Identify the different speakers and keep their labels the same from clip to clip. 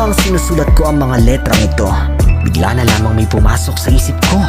Speaker 1: habang sinusulat ko ang mga letrang ito, bigla na lamang may pumasok sa isip ko.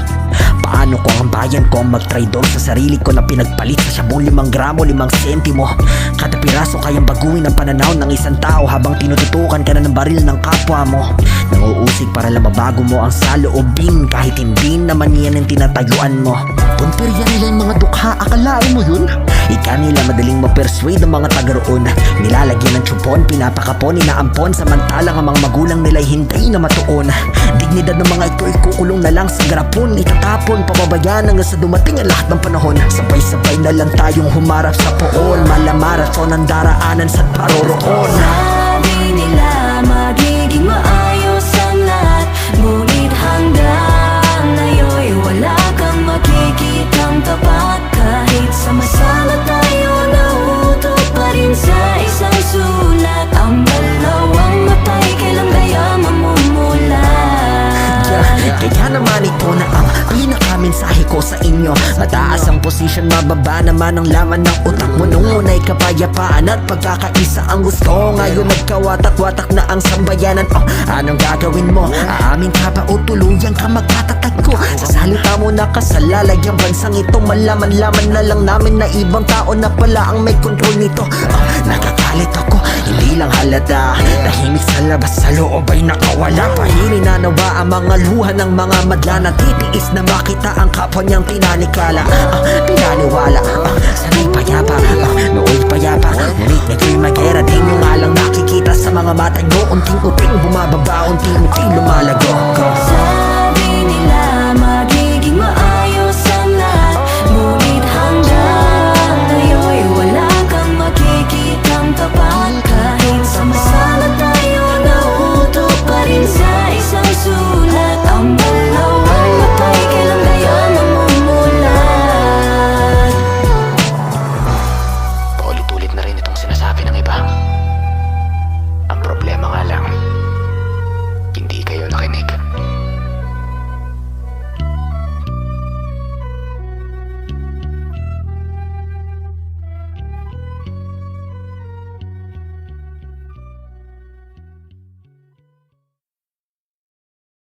Speaker 1: Paano ko ang bayan ko ang magtraidor sa sarili ko na pinagpalit sa sabong 5 gramo 5 sentimo? Kada piraso kayang baguhin ang pananaw ng isang tao habang tinututukan ka na ng baril ng kapwa mo. Nanguusig para lang mabago mo ang saloobin kahit hindi naman yan ang tinatayuan mo. Puntirya nila yung mga dukha, akalain mo yun? Ika nila madaling ma-persuade ang mga taga-roon. Nilalagyan ng tsupon, pinapakapon, inaampon, samantalang ang mga magulang nila'y hindi na matuon. Dignidad ng mga ito ikukulong na lang sa garapon, itatapon, pababayaan hanggang sa dumating ang lahat ng panahon. Sabay-sabay na lang tayong humarap sa poon, malamarathon ang daraanan sa paroroon.
Speaker 2: Sabi nila magiging maayos ang lahat, ngunit hanggang ngayon'y wala kang makikitang tapat. Kahit sama-sama tayo nauutok pa rin sa isang sulat, ang dalawang matay kailang kaya mamumulat.
Speaker 1: Kaya naman ito na ang pinakamensahe ko sa inyo. Mataas ang posisyon, mababa naman ang laman ng utak mo. Nung una'y kapayapaan at pagkakaisa ang gusto, ngayon nagkawatak-watak na ang sambayanan. Anong gagawin mo? Aamin ka ba o tuluyan ka magtatatag ko? Sa salita mo nakasalalay ang bansang ito, malaman-laman na lang namin na ibang tao na pala ang may kontrol nito. Nakakalit ako, hindi lang halata. Tahimik sa labas, sa loob ay nakawala. Pahili na nawa ang mga luha ng mga madla na titiis na makita ang kapwa niyang tinanikala. Pinaniwala, sanay payapa, nooy payapa. Ngunit naging magera, di nyo nga lang nakikita sa mga mata nyo. Unting-unting bumababa, unting-unting lumalago.